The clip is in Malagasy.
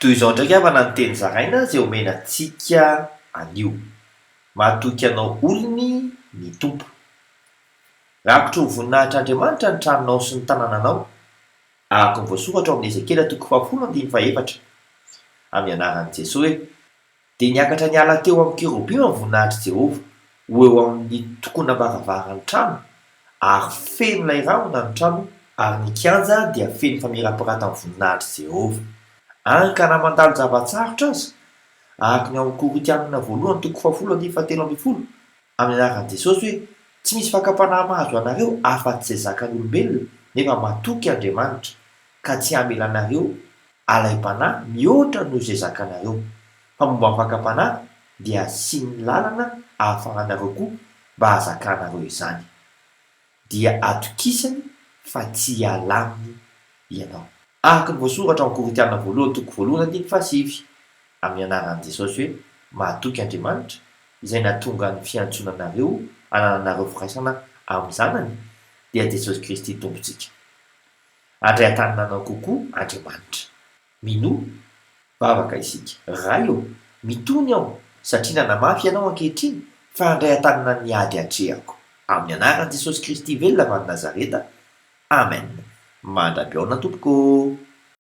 toy izao ndraiky avana ny teny zaraina zay omena antsika anio mahatoky anao olony ny tompo rakotra ho voninahitryandriamanitra ny tranonao sy ny tanànanao ahako ny voasoratra ao amin'ny Ezekela 17:7 amin'ny anaran'i Jesosy hoe dia niakatra niala teo amin'ny kerobima ny voninahitry Jehova ho eo amin'ny tokonam-baravarany trano ary feno ilay rahona ny trano ary ny kianja dia feno famirapiratany voninahitry Jehova anka na mandalo zavatsarotra aza ahaka ny amin'ny Korintianina voalohany 7:17 amin'ny anaran'i Jesosy hoe tsy misy fakapanahy mahazo anareo afa-tsy izay zakan'olombelona nefa matoky Andriamanitra ka tsy hamela anareo alaim-panahy mihoatra noho izay zakanareo fa momba ny fakapanahy dia asiany lalana ahafahanareo koa mba hazakanareo izany dia atokisany fa tsy alaminy ianao ahaka ny voasoratra amin'ny Korintianina voalohany 2:7 amin'ny anaran'i Jesosy hoe mahatoky Andriamanitra izay nahatonga ny fiantsonanareo anananareo firaisana amin'ny zanany dia Jesosy Kristy tompontsika andray an-tanananao kokoa Andriamanitra mino vavaka isika ray eo mitony aho satria nanamafy ianao ankehitriny fa andray an-tanana ny ady atrehako amin'ny anaran'i Jesosy Kristy velona avy any Nazareta amen mandra-beona tompoko